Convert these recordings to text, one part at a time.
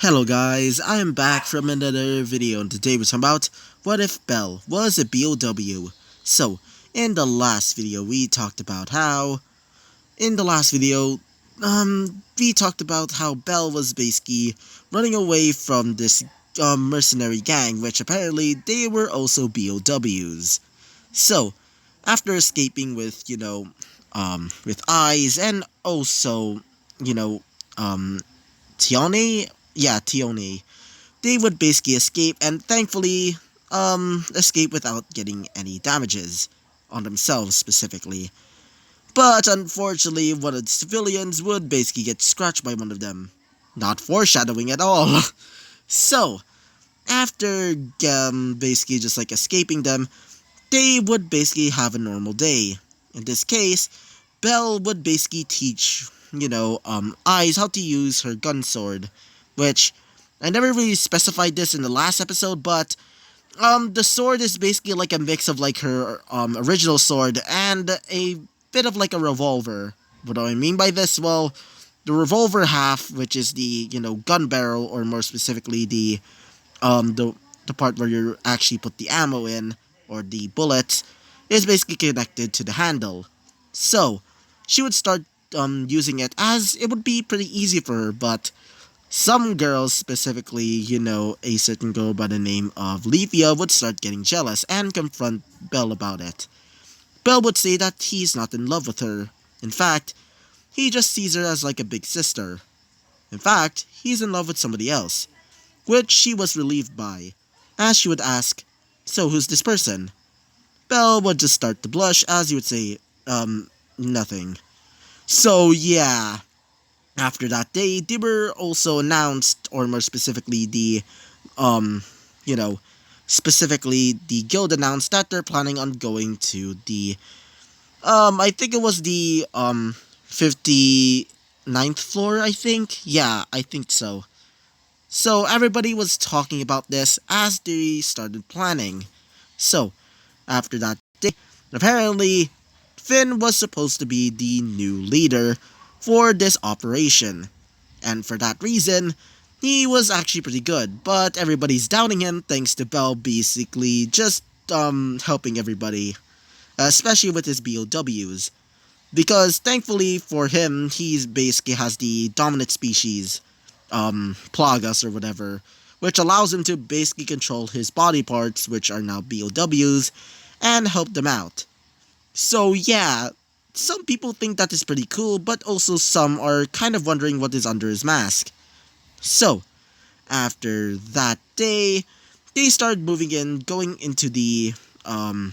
Hello guys, I am back from another video and today we're talking about what if Belle was a B.O.W. So, in the last video we talked about how, Belle was basically running away from this mercenary gang, which apparently they were also B.O.Ws. So, after escaping with Eyes and also, you know, um, Tione? Yeah, Tione, they would basically escape and thankfully escape without getting any damages on themselves specifically. But unfortunately, one of the civilians would basically get scratched by one of them. Not foreshadowing at all. So, after basically just like escaping them, they would basically have a normal day. In this case, Belle would basically teach, Eyes how to use her gun sword, which I never really specified this in the last episode, but the sword is basically like a mix of like her original sword and a bit of like a revolver. What do I mean by this? Well, the revolver half, which is the gun barrel, or more specifically um the the part where you actually put the ammo in or the bullets, is basically connected to the handle. So she would start using it as it would be pretty easy for her, but some girls, specifically, a certain girl by the name of Levia, would start getting jealous and confront Belle about it. Belle would say that he's not in love with her. In fact, he just sees her as like a big sister. In fact, he's in love with somebody else, which she was relieved by, as she would ask, "So who's this person?" Belle would just start to blush as he would say, nothing. So yeah, after that day, they were also announced, or more specifically, um, you know, the guild announced that they're planning on going to I think it was the 59th floor, I think. Yeah, I think so. So everybody was talking about this as they started planning. So, after that day, apparently, Finn was supposed to be the new leader for this operation. And for that reason, he was actually pretty good, but everybody's doubting him thanks to Bell basically just helping everybody, especially with his B.O.Ws. Because thankfully for him, he basically has the dominant species, Plagas or whatever, which allows him to basically control his body parts, which are now B.O.Ws, and help them out. So yeah, some people think that is pretty cool, but also some are kind of wondering what is under his mask. So, after that day, they started moving in, going into I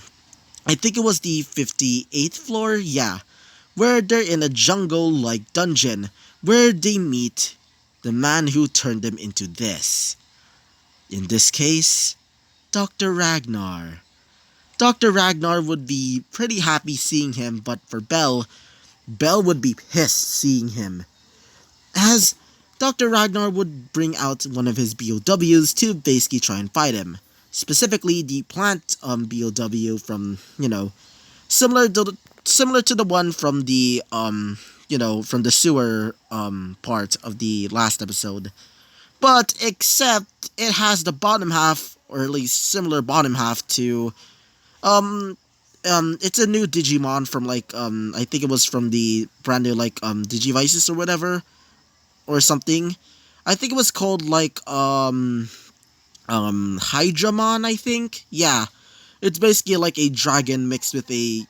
think it was the 58th floor, yeah, where they're in a jungle-like dungeon, where they meet the man who turned them into this. In this case, Dr. Ragnar. Dr. Ragnar would be pretty happy seeing him, but for Belle would be pissed seeing him, as Dr. Ragnar would bring out one of his B.O.Ws to basically try and fight him. Specifically, the plant B.O.W from, similar to the one from the, from the sewer part of the last episode. But except it has the bottom half, or at least similar bottom half to, um, it's a new Digimon from like, I think it was from the brand new like, Digivices or whatever, or something. I think it was called like Hydramon, I think. Yeah. It's basically like a dragon mixed with a,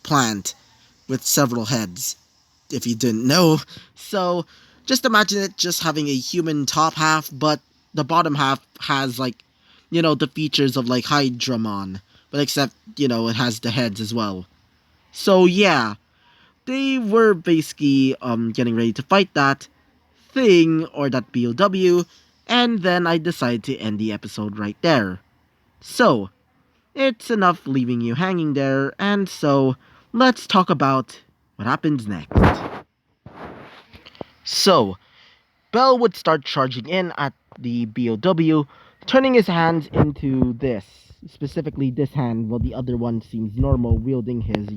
plant with several heads, if you didn't know. So just imagine it just having a human top half, but the bottom half has like, the features of like Hydramon. But except, it has the heads as well. So yeah, they were basically getting ready to fight that thing, or that B.O.W, and then I decided to end the episode right there. So, it's enough leaving you hanging there, and so let's talk about what happens next. So, Bell would start charging in at the B.O.W, turning his hands into this. Specifically, this hand, while the other one seems normal, wielding his,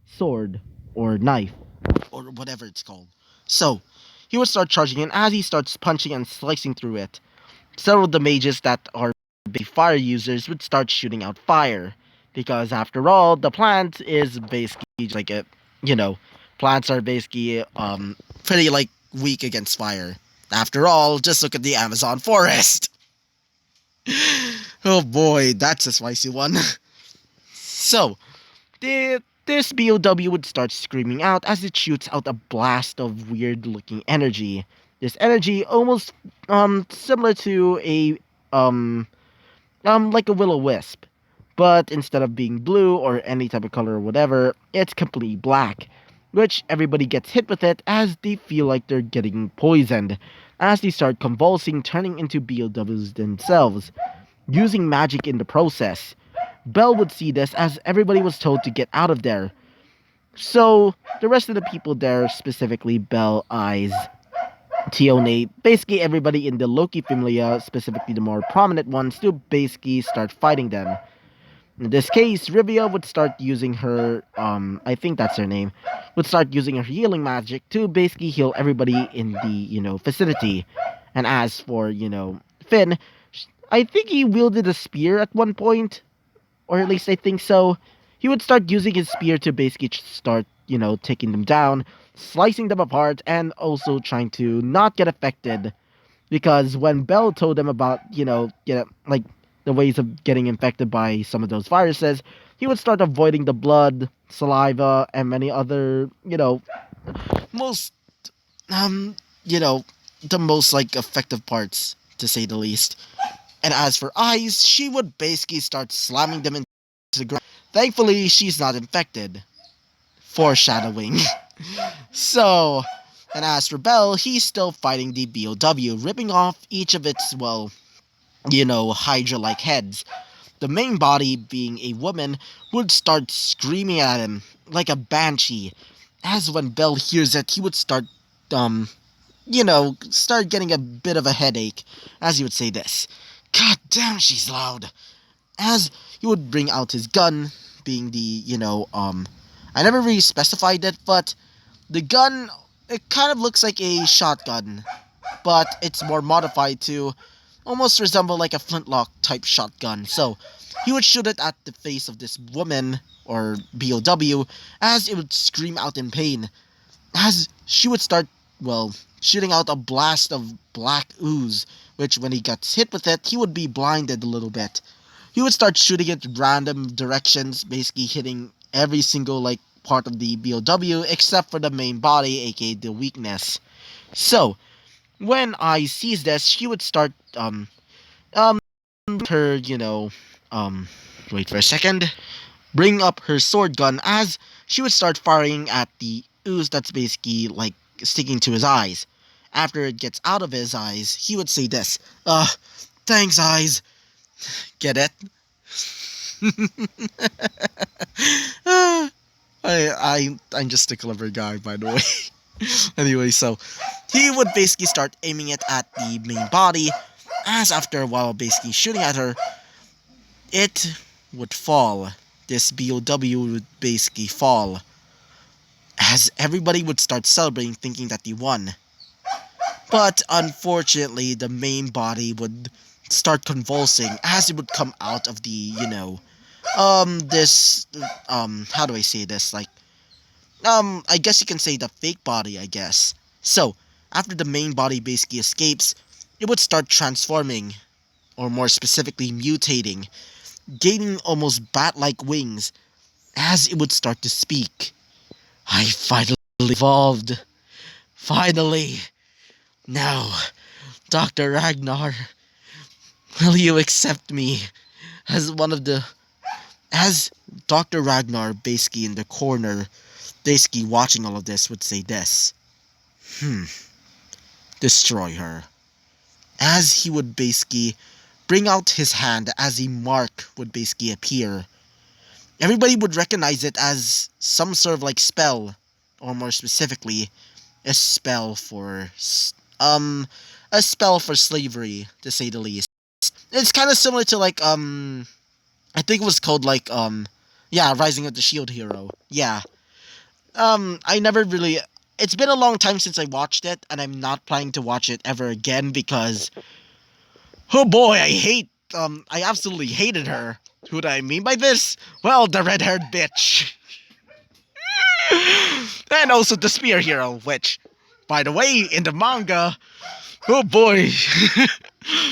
sword or knife or whatever it's called. So, he would start charging in as he starts punching and slicing through it. Several of the mages that are big fire users would start shooting out fire. Because after all, the plant is basically like a, you know, plants are basically pretty like weak against fire. After all, just look at the Amazon forest. Oh boy, that's a spicy one. So, this B.O.W. would start screaming out as it shoots out a blast of weird looking energy. This energy almost similar to a um like a will-o-wisp. But instead of being blue or any type of color or whatever, it's completely black. Which everybody gets hit with it as they feel like they're getting poisoned, as they start convulsing, turning into B.O.Ws themselves, using magic in the process. Belle would see this as everybody was told to get out of there. So, the rest of the people there, specifically Belle, Eyes, Tione, basically everybody in the Loki Familia, specifically the more prominent ones, to basically start fighting them. In this case, Rivia would start using her, I think that's her name, would start using her healing magic to basically heal everybody in the, vicinity. And as for, Finn, I think he wielded a spear at one point, or at least I think so. He would start using his spear to basically start, taking them down, slicing them apart, and also trying to not get affected. Because when Bell told him about, like the ways of getting infected by some of those viruses, he would start avoiding the blood, saliva, and many other, most, um, you know, the most like effective parts, to say the least. And as for Eyes, she would basically start slamming them into the ground. Thankfully, she's not infected. Foreshadowing. So, and as for Bell, he's still fighting the B.O.W., ripping off each of its, well, Hydra-like heads. The main body, being a woman, would start screaming at him like a banshee. As when Bell hears it, he would start, start getting a bit of a headache, as he would say this. God damn, she's loud. As he would bring out his gun, being the, I never really specified it, but the gun, it kind of looks like a shotgun, but it's more modified to almost resemble like a flintlock type shotgun. So he would shoot it at the face of this woman, or B.O.W., as it would scream out in pain, as she would start, well, shooting out a blast of black ooze, which when he gets hit with it, he would be blinded a little bit. He would start shooting it random directions, basically hitting every single, like, part of the B.O.W. except for the main body, aka the weakness. So, when I sees this, she would start, her, um, wait for a second, bring up her sword gun as she would start firing at the ooze that's basically, like, sticking to his eyes. After it gets out of his eyes, he would say this, thanks, eyes. Get it? I'm just a clever guy, by the way. Anyway, so he would basically start aiming it at the main body, as after a while basically shooting at her, it would fall. This B.O.W. would basically fall, as everybody would start celebrating thinking that he won. But unfortunately, the main body would start convulsing as it would come out of the, how do I say this? Like, I guess you can say the fake body, I guess. So, after the main body basically escapes, it would start transforming, or more specifically mutating, gaining almost bat-like wings, as it would start to speak. I finally evolved. Finally. Now, Dr. Ragnar, will you accept me as one of the... As Dr. Ragnar, basically in the corner, basically watching all of this, would say this. Destroy her. As he would basically bring out his hand as a mark would basically appear. Everybody would recognize it as some sort of like spell, or more specifically, a spell for, a spell for slavery, to say the least. It's kind of similar to like, I think it was called like, yeah, Rising of the Shield Hero. Yeah. I never really it's been a long time since I watched it, and I'm not planning to watch it ever again because, oh boy, I absolutely hated her. Who do I mean by this? Well, the red-haired bitch. And also the spear hero, which, by the way, in the manga, oh boy,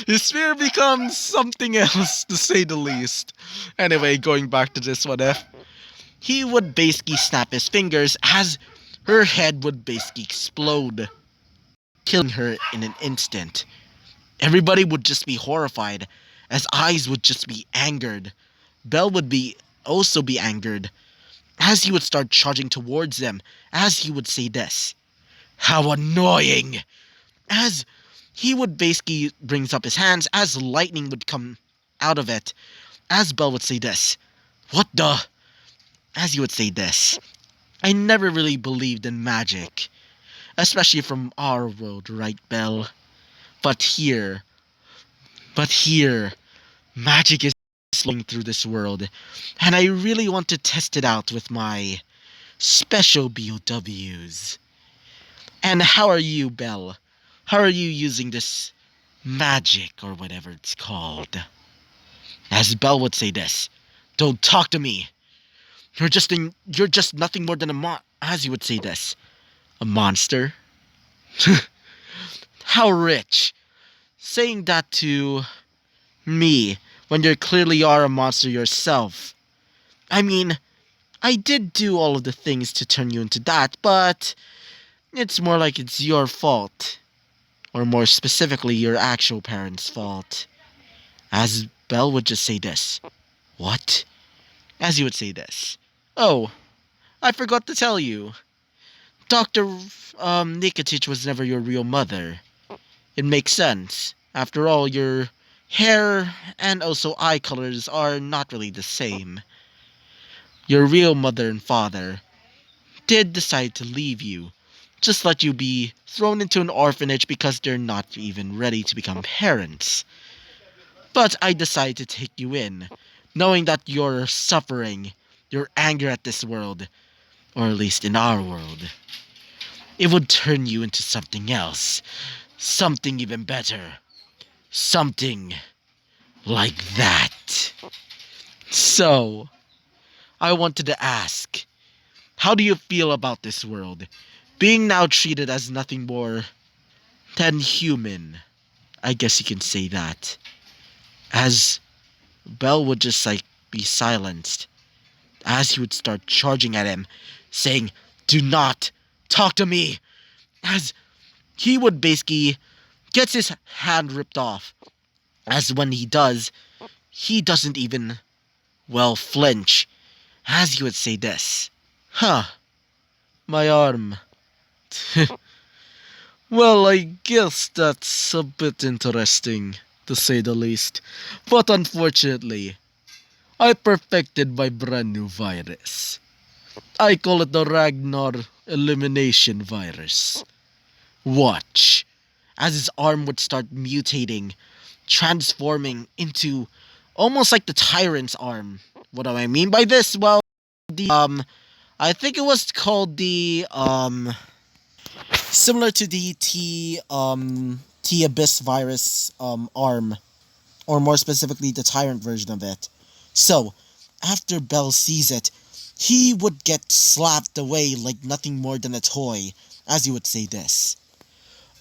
his spear becomes something else, to say the least. Anyway, going back to this one, if he would basically snap his fingers as her head would basically explode, killing her in an instant. Everybody would just be horrified, as eyes would just be angered. Bell would be also be angered, as he would start charging towards them, as he would say this. How annoying! As he would basically brings up his hands, as lightning would come out of it, as Bell would say this. What the? As he would say this. I never really believed in magic, especially from our world, right, Bell? But here, but here, magic is flowing through this world, and I really want to test it out with my special B.O.Ws. And how are you, Belle? How are you using this magic, or whatever it's called? As Belle would say this, don't talk to me. You're just nothing more than as you would say this, a monster. How rich. Saying that to me when you clearly are a monster yourself. I mean, I did do all of the things to turn you into that, but it's more like it's your fault. Or more specifically, your actual parents' fault. As Belle would just say this. What? As you would say this. Oh, I forgot to tell you. Dr. Nikitich was never your real mother. It makes sense. After all, your hair and also eye colors are not really the same. Your real mother and father did decide to leave you. Just let you be thrown into an orphanage because they're not even ready to become parents. But I decided to take you in, knowing that your suffering, your anger at this world, or at least in our world, it would turn you into something else. Something even better. Something like that. So, I wanted to ask, how do you feel about this world? Being now treated as nothing more than human. I guess you can say that. As Bell would just be silenced. As he would start charging at him, saying, do not talk to me. As he would basically gets his hand ripped off. As when he does, he doesn't even, well, flinch. As he would say this. Huh, my arm. Well, I guess that's a bit interesting, to say the least. But unfortunately, I perfected my brand new virus. I call it the Ragnar Elimination Virus. Watch, as his arm would start mutating, transforming into almost like the Tyrant's arm. What do I mean by this? Well, I think it was called similar to the T Abyss virus arm, or more specifically the Tyrant version of it. So, after Bell sees it, he would get slapped away like nothing more than a toy, as he would say this.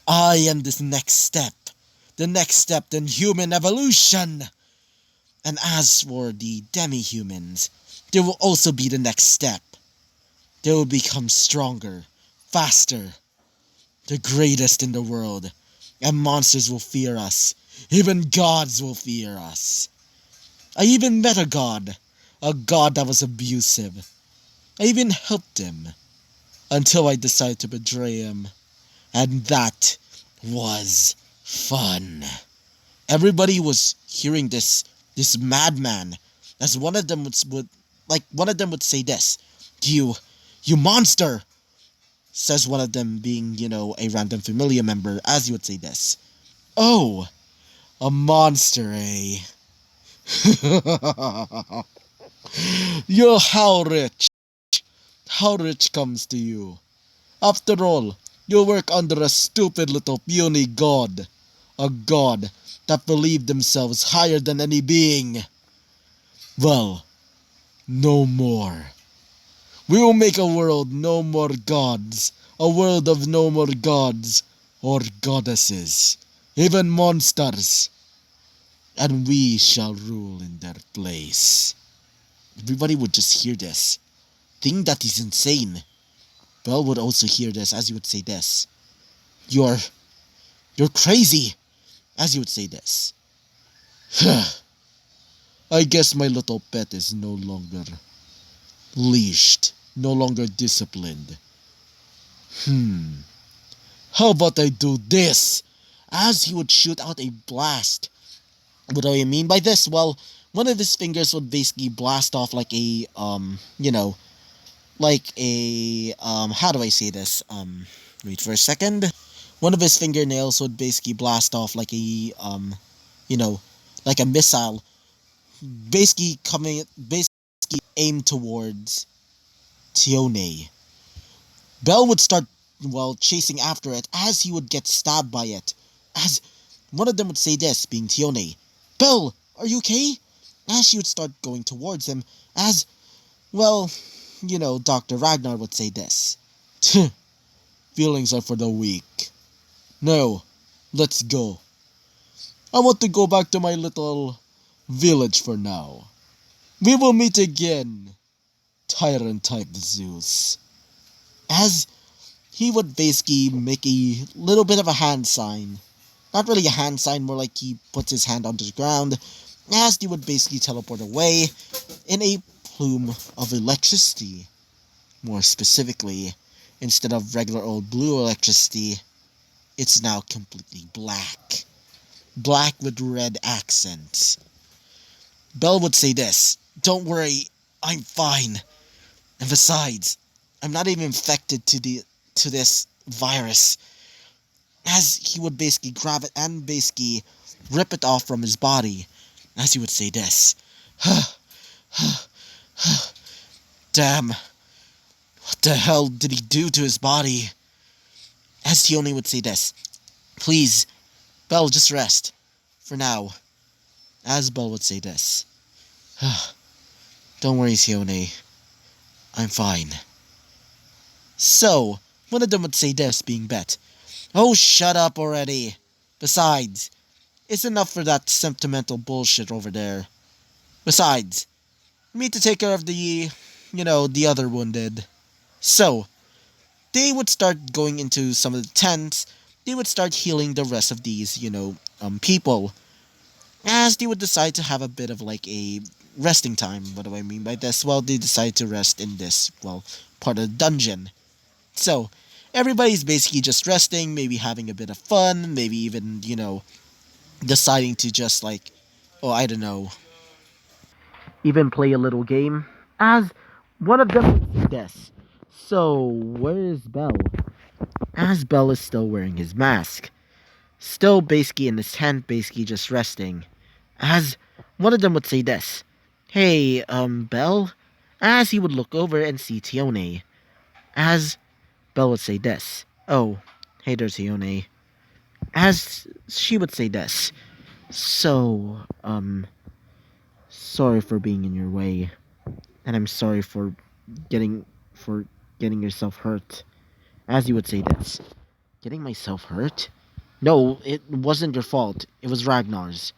I am the next step in human evolution. And as for the demi-humans, they will also be the next step. They will become stronger, faster, the greatest in the world, and monsters will fear us. Even gods will fear us. I even met a god that was abusive. I even helped him, until I decided to betray him. And that was fun. Everybody was hearing this madman, as one of them would say this. You monster! Says one of them being, a random familiar member, as he would say this. Oh, a monster, eh? You're how rich? How rich comes to you? After all, you work under a stupid little puny god. A god that believed themselves higher than any being. Well, no more. We will make a world no more gods. A world of no more gods or goddesses. Even monsters. And we shall rule in their place. Everybody would just hear this. Think that is insane. Belle would also hear this as he would say this. You're crazy, as you would say this. I guess my little pet is no longer leashed, no longer disciplined. How about I do this? As he would shoot out a blast. What do I mean by this? Well, one of his fingers would basically blast off like a, how do I say this? Wait for a second. One of his fingernails would basically blast off like a, you know, like a missile, basically aimed towards Tione. Bell would start, well, chasing after it as he would get stabbed by it. As one of them would say this, being Tione. Bell, are you okay? As she would start going towards him, as, well, Dr. Ragnar would say this. Feelings are for the weak. No, let's go. I want to go back to my little village for now. We will meet again, tyrant type Zeus. As he would basically make a little bit of a hand sign. Not really a hand sign, more like he puts his hand onto the ground, as he would basically teleport away in a plume of electricity. More specifically, instead of regular old blue electricity, it's now completely black. Black with red accents. Bell would say this, don't worry, I'm fine. And besides, I'm not even infected to this virus. As he would basically grab it and basically rip it off from his body. As he would say this. Damn. What the hell did he do to his body? As Tione would say this. Please, Bell, just rest. For now. As Bell would say this. Don't worry, Tione. I'm fine. So, one of them would say this, being Bet. Oh, shut up already. Besides, it's enough for that sentimental bullshit over there. Besides, we need to take care of the other wounded. So, they would start going into some of the tents. They would start healing the rest of these, people. As they would decide to have a bit of like a resting time. What do I mean by this? Well, they decide to rest in this, well, part of the dungeon. So, everybody's basically just resting, maybe having a bit of fun, maybe even, deciding to just like, oh, I don't know, even play a little game. As one of them would say this. So, where is Bell? As Bell is still wearing his mask. Still basically in his tent, basically just resting. As one of them would say this. Hey, Bell? As he would look over and see Tione. As Bell would say this. Oh, hey there, Tione. As she would say this. So, sorry for being in your way. And I'm sorry getting for getting yourself hurt. As you would say this. Getting myself hurt? No, it wasn't your fault. It was Ragnar's.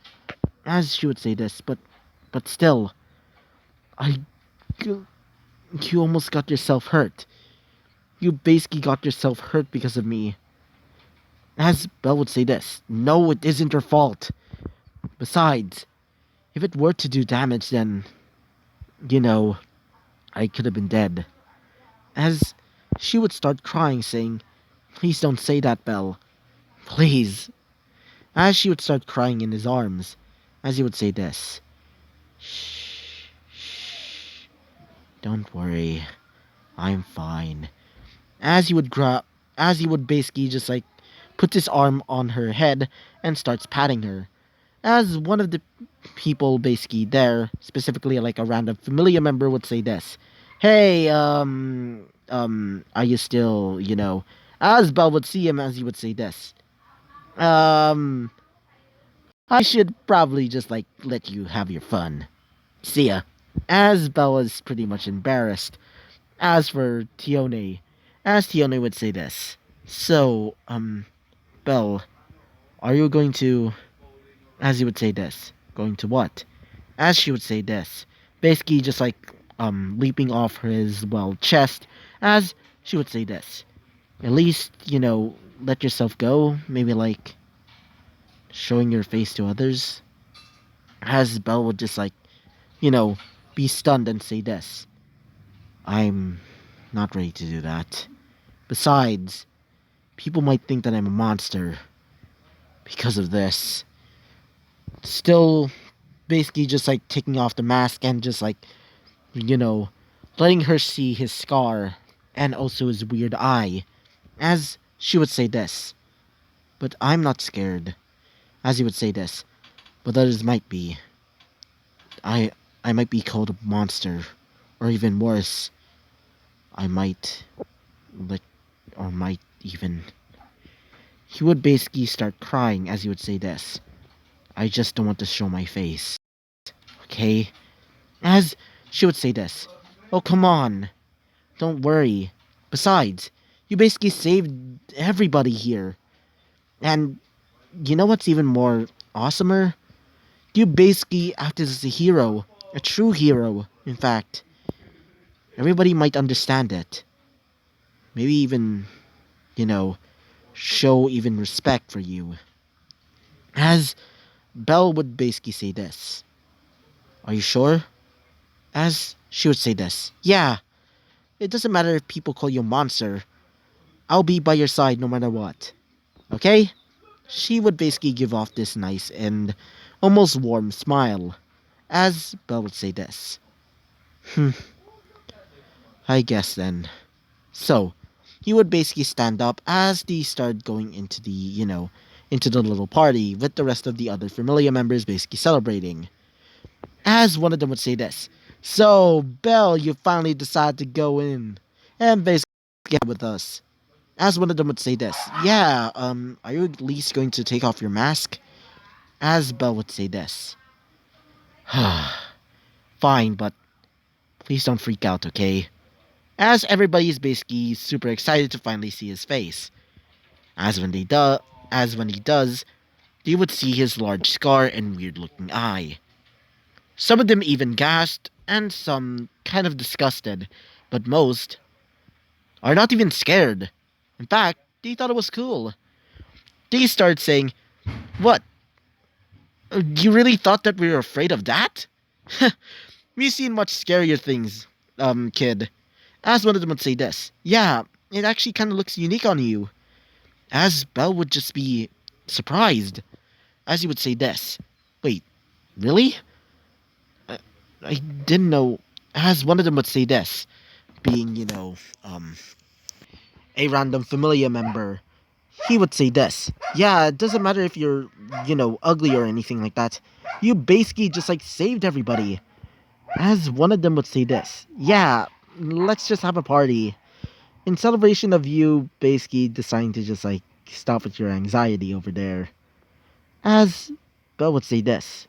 As she would say this, but still, I, you almost got yourself hurt. You basically got yourself hurt because of me. As Belle would say this, no, it isn't your fault. Besides, if it were to do damage, then, I could have been dead. As she would start crying, saying, please don't say that, Belle. Please. As she would start crying in his arms, as he would say this, shh, shh, don't worry, I'm fine. As he would basically just like put his arm on her head and starts patting her. As one of the people basically there, specifically like a random familiar member would say this. Hey, are you still, as Belle would see him as he would say this. Um, I should probably just like let you have your fun. See ya. As Belle was pretty much embarrassed. As for Tione, as Tione would say this. So, Belle, are you going to, as he would say this, going to what? As she would say this, basically just like leaping off his chest, as she would say this. At least, let yourself go, maybe like showing your face to others. As Belle would just like, you know, be stunned and say this. I'm not ready to do that. Besides, people might think that I'm a monster because of this. Still basically just like taking off the mask and just like, you know, letting her see his scar and also his weird eye. As she would say this. But I'm not scared. As he would say this. But others might be. I I might be called a monster. Or even worse. I might let or might even he would basically start crying as he would say this. I just don't want to show my face. Okay? As she would say this. Oh come on. Don't worry. Besides, you basically saved everybody here. And you know what's even more awesomer? You basically acted as a hero. A true hero, in fact. Everybody might understand it. Maybe even, you know, show even respect for you. As Belle would basically say this. Are you sure? As she would say this. Yeah, it doesn't matter if people call you a monster. I'll be by your side no matter what. Okay? She would basically give off this nice and almost warm smile. As Belle would say this. I guess then. So, he would basically stand up as they started going into into the little party with the rest of the other familiar members basically celebrating. As one of them would say this. So, Belle, you finally decided to go in and basically get with us. As one of them would say this. Yeah, are you at least going to take off your mask? As Belle would say this. Fine, but please don't freak out, okay? As everybody is basically super excited to finally see his face. As when they do, as when he does, they would see his large scar and weird-looking eye. Some of them even gasped, and some kind of disgusted, but most are not even scared. In fact, they thought it was cool. They started saying, "What? You really thought that we were afraid of that? We've seen much scarier things, kid." As one of them would say this, "Yeah, it actually kind of looks unique on you." As Belle would just be surprised, as he would say this. Wait, really? I, I didn't know. As one of them would say this, being, a random familiar member, he would say this. Yeah, it doesn't matter if you're, ugly or anything like that. You basically just like saved everybody. As one of them would say this. Yeah, let's just have a party. In celebration of you basically deciding to just like stop with your anxiety over there. As Belle would say this.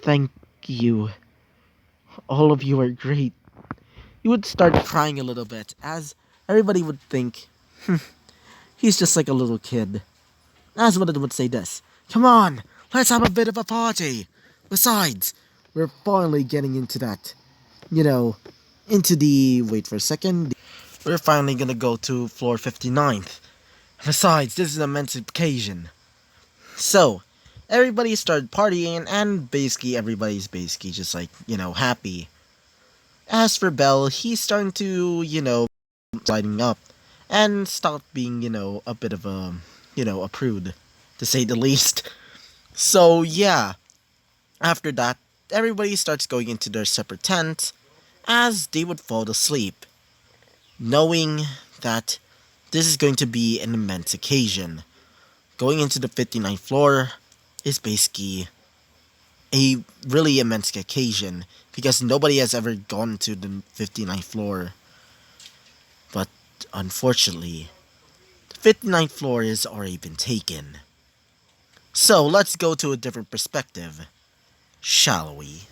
Thank you. All of you are great. You would start crying a little bit as everybody would think he's just like a little kid. As one of them would say this. Come on, let's have a bit of a party. Besides, we're finally getting into that, you know, into the, wait for a second, we're finally gonna go to floor 59th. Besides, this is an immense occasion. So, everybody started partying, and basically everybody's basically just like, happy. As for Belle, he's starting to, lighting up, and stop being, a bit of a prude, to say the least. So, yeah, after that, everybody starts going into their separate tents, as they would fall asleep, knowing that this is going to be an immense occasion. Going into the 59th floor is basically a really immense occasion because nobody has ever gone to the 59th floor. unfortunately, the 59th floor has already been taken. So let's go to a different perspective, shall we?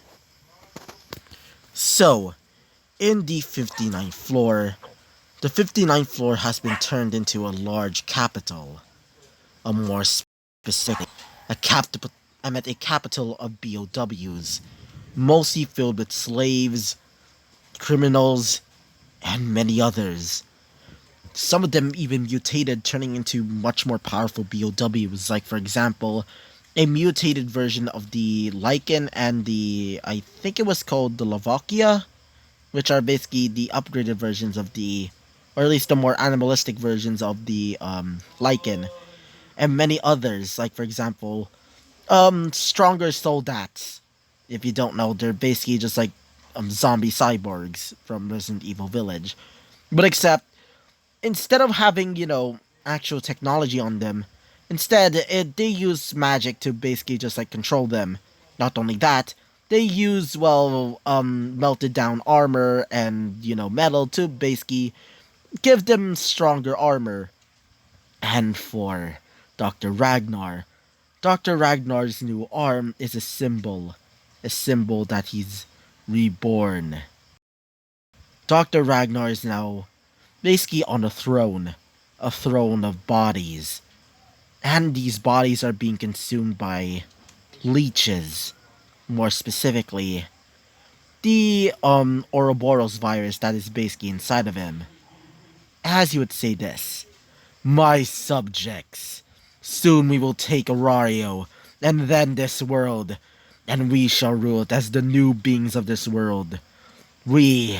So, in the 59th floor, the 59th floor has been turned into a large capital, a more specific, a capital of B.O.Ws, mostly filled with slaves, criminals, and many others. Some of them even mutated, turning into much more powerful B.O.Ws, like, for example, a mutated version of the Lycan and the, I think it was called the Lavakia, which are basically the upgraded versions of the, or at least the more animalistic versions of the Lycan, and many others, like, for example, stronger soldats. If you don't know, they're basically just like zombie cyborgs from Resident Evil Village. But except, instead of having, actual technology on them, they use magic to basically just like control them. Not only that, they use, well, melted down armor and, metal to basically give them stronger armor. And for Dr. Ragnar's new arm is a symbol that he's reborn. Dr. Ragnar is now basically on a throne of bodies. And these bodies are being consumed by leeches. More specifically, the Ouroboros virus that is basically inside of him. As you would say this, my subjects, soon we will take Aurario, and then this world, and we shall rule it as the new beings of this world. We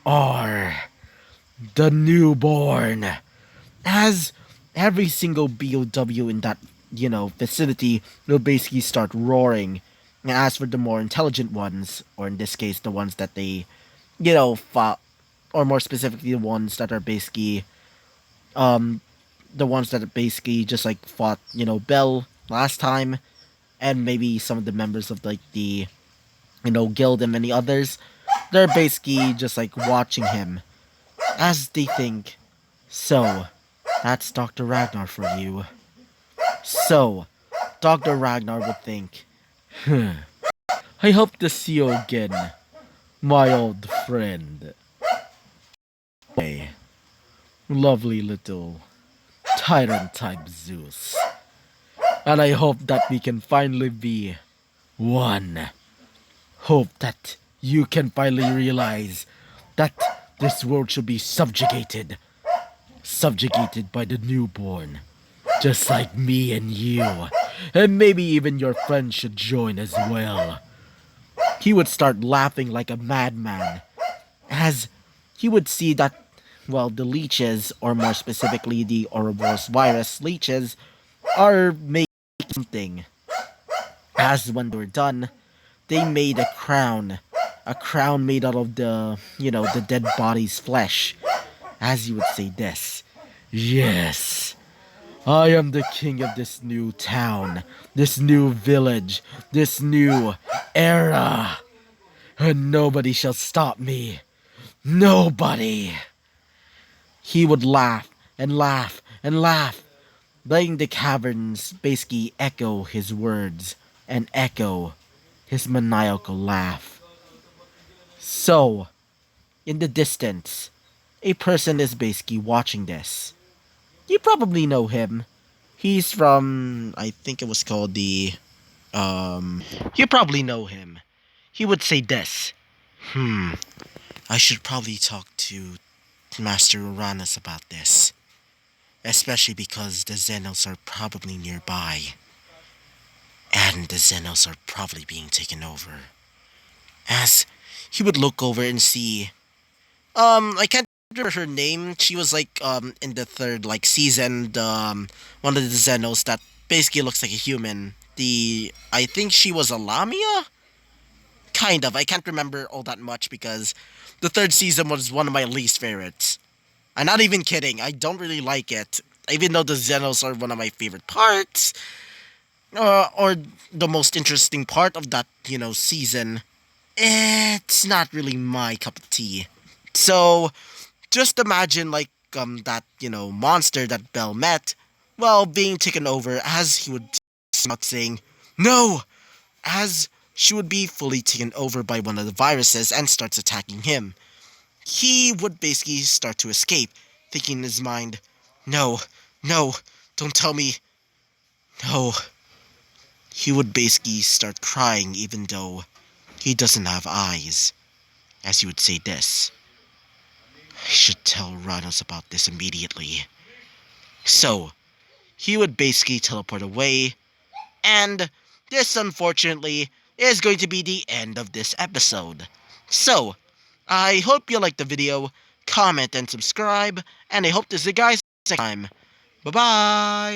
are the newborn. As every single B.O.W. in that, vicinity will basically start roaring. And as for the more intelligent ones, or in this case, the ones that they, fought, or more specifically, the ones that are basically, um, the ones that basically just like fought, Bell last time, and maybe some of the members of like the, guild and many others, they're basically just like watching him as they think, so, that's Dr. Ragnar for you. So, Dr. Ragnar would think, I hope to see you again, my old friend. Hey, lovely little tyrant type Zeus. And I hope that we can finally be one. Hope that you can finally realize that this world should be subjugated by the newborn. Just like me and you. And maybe even your friends should join as well. He would start laughing like a madman as he would see that, well, the leeches, or more specifically the Ouroboros virus leeches, are making something. As when they were done, they made a crown made out of the, the dead body's flesh. As you would say this, yes, I am the king of this new town, this new village, this new era, and nobody shall stop me. Nobody. He would laugh and laugh and laugh, letting the caverns basically echo his words and echo his maniacal laugh. So, in the distance, a person is basically watching this. You probably know him. He's from, I think it was called the, you probably know him. He would say this. I should probably talk to Master Uranus about this. Especially because the Xenos are probably nearby. And the Xenos are probably being taken over. As he would look over and see, I can't remember her name. She was like, in the third, like, season, one of the Xenos that basically looks like a human. I think she was a Lamia? Kind of. I can't remember all that much because the third season was one of my least favorites. I'm not even kidding. I don't really like it. Even though the Xenos are one of my favorite parts, or the most interesting part of that, season, it's not really my cup of tea. So, just imagine, like, that monster that Belle met, well, being taken over as he would out saying no, as she would be fully taken over by one of the viruses and starts attacking him. He would basically start to escape, thinking in his mind, no, no, don't tell me, no. He would basically start crying even though he doesn't have eyes, as he would say this. I should tell Rhinos about this immediately. So, he would basically teleport away, and this unfortunately is going to be the end of this episode. So, I hope you liked the video, comment and subscribe, and I hope to see you guys next time. Bye bye!